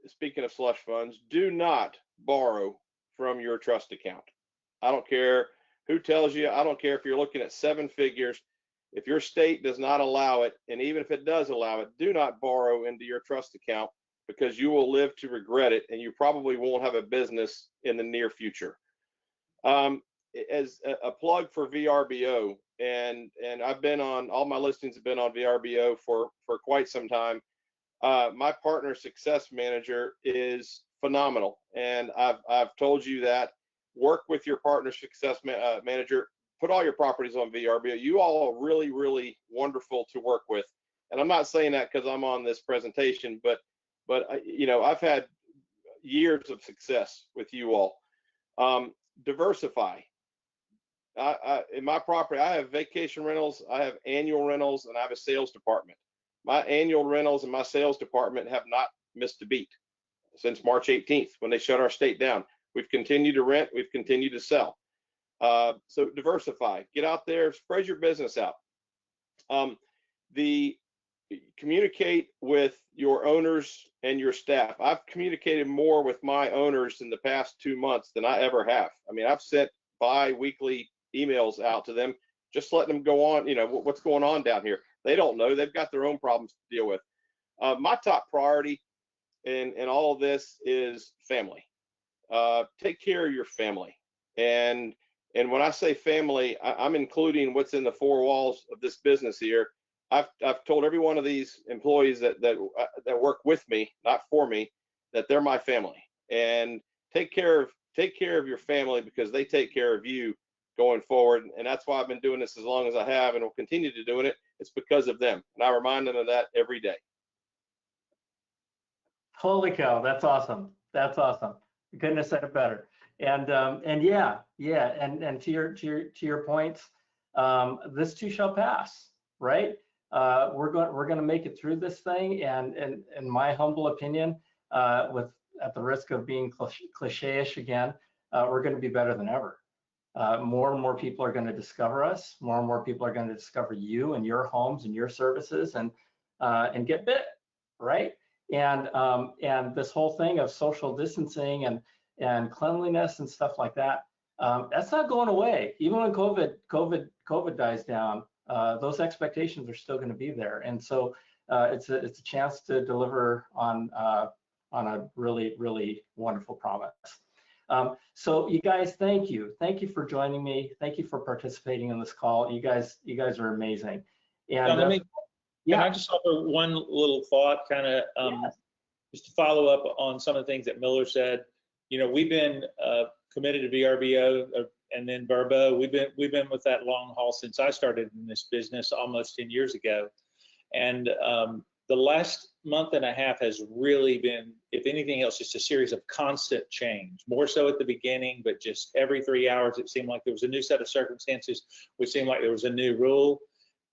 speaking of slush funds, do not borrow from your trust account. I don't care who tells you. I don't care if you're looking at 7 figures. If your state does not allow it, and even if it does allow it, do not borrow into your trust account, because you will live to regret it, and you probably won't have a business in the near future. As a plug for VRBO, and I've been on, all my listings have been on VRBO for quite some time. My partner success manager is phenomenal, and I've told you that. Work with your partner success manager. Put all your properties on VRBO. You all are really, really wonderful to work with. And I'm not saying that because I'm on this presentation, but I've had years of success with you all. Diversify. In my property, I have vacation rentals, I have annual rentals, and I have a sales department. My annual rentals and my sales department have not missed a beat since March 18th when they shut our state down. We've continued to rent, we've continued to sell. So diversify, get out there, spread your business out. Communicate with your owners and your staff. I've communicated more with my owners in the past 2 months than I ever have. I mean, I've sent bi-weekly emails out to them, just letting them go on, what's going on down here. They don't know, they've got their own problems to deal with. My top priority in all of this is family. Take care of your family. And when I say family, I'm including what's in the 4 walls of this business here. I've told every one of these employees that work with me, not for me, that they're my family. And take care of your family, because they take care of you going forward. And that's why I've been doing this as long as I have, and will continue to doing it. It's because of them, and I remind them of that every day. Holy cow, that's awesome. That's awesome. You couldn't have said it better. And yeah, and to your points, this too shall pass, right? We're going to make it through this thing, and in my humble opinion, at the risk of being cliche-ish again, we're going to be better than ever. More and more people are going to discover us. More and more people are going to discover you and your homes and your services, and get bit, right? And this whole thing of social distancing and cleanliness and stuff like that, that's not going away. Even when COVID dies down, those expectations are still going to be there. And so it's a chance to deliver on a really, really wonderful promise. So you guys, thank you for joining me. Thank you for participating in this call. You guys are amazing. And John, can yeah, I just offer one little thought, kind of yes. just to follow up on some of the things that Miller said. You know, we've been committed to VRBO and then Vrbo. We've been with that long haul since I started in this business almost 10 years ago. And the last month and a half has really been, if anything else, just a series of constant change. More so at the beginning, but just every 3 hours, it seemed like there was a new set of circumstances, which seemed like there was a new rule.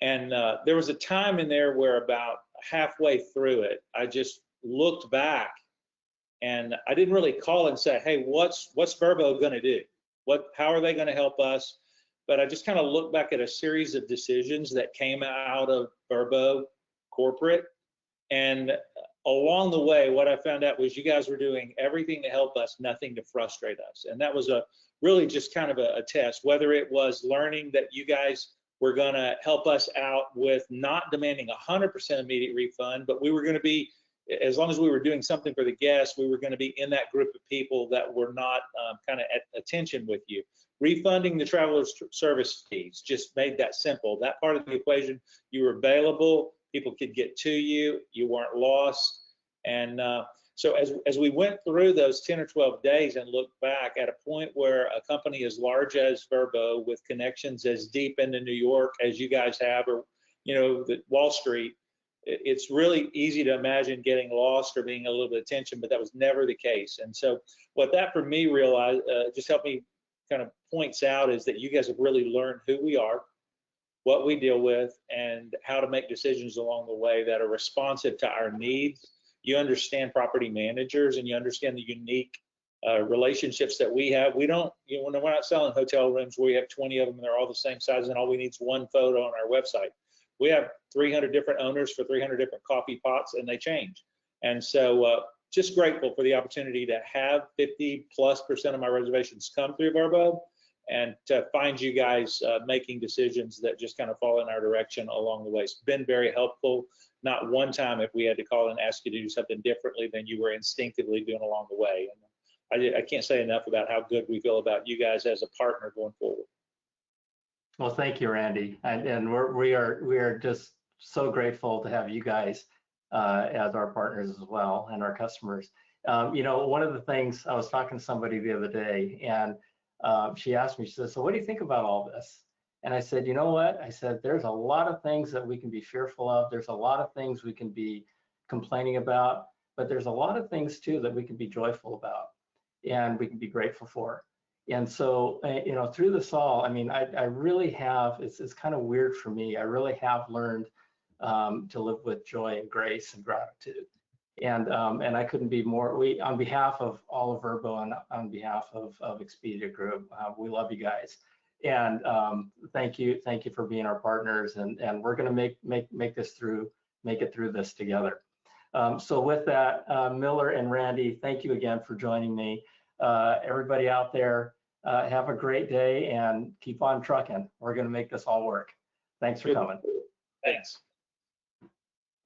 And there was a time in there where about halfway through it, I just looked back and I didn't really call and say, hey, what's Vrbo going to do? How are they going to help us? But I just kind of looked back at a series of decisions that came out of Vrbo corporate. And along the way, what I found out was you guys were doing everything to help us, nothing to frustrate us. And that was really just kind of a test, whether it was learning that you guys were going to help us out with not demanding 100% immediate refund, but we were going to be, as long as we were doing something for the guests, we were going to be in that group of people that were not kind of at attention with you. Refunding the traveler's service fees just made that simple. That part of the equation, you were available, people could get to you, you weren't lost. And so as we went through those 10 or 12 days and looked back at a point where a company as large as Vrbo, with connections as deep into New York as you guys have, or the Wall Street, it's really easy to imagine getting lost or being a little bit of tension, but that was never the case. And so what that for me realized, just helped me kind of points out, is that you guys have really learned who we are, what we deal with, and how to make decisions along the way that are responsive to our needs. You understand property managers and you understand the unique relationships that we have. We don't, when we're not selling hotel rooms, we have 20 of them and they're all the same size and all we need is one photo on our website. We have 300 different owners for 300 different coffee pots and they change. And so just grateful for the opportunity to have 50+% of my reservations come through Vrbo, and to find you guys making decisions that just kind of fall in our direction along the way. It's been very helpful. Not one time if we had to call and ask you to do something differently than you were instinctively doing along the way. And I can't say enough about how good we feel about you guys as a partner going forward. Well, thank you, Randy. And we are just so grateful to have you guys as our partners as well, and our customers. One of the things, I was talking to somebody the other day, and she asked me, she said, so what do you think about all this? And I said, you know what? I said, there's a lot of things that we can be fearful of. There's a lot of things we can be complaining about, but there's a lot of things too that we can be joyful about and we can be grateful for. And so, through this all, I mean, I really have, it's kind of weird for me. I really have learned to live with joy and grace and gratitude. And I couldn't be more, on behalf of all of Vrbo and on behalf of Expedia Group, we love you guys. And thank you for being our partners, and we're going to make it through this together. So with that, Miller and Randy, thank you again for joining me. Everybody out there, have a great day and keep on trucking. We're going to make this all work. Thanks for coming. Thanks.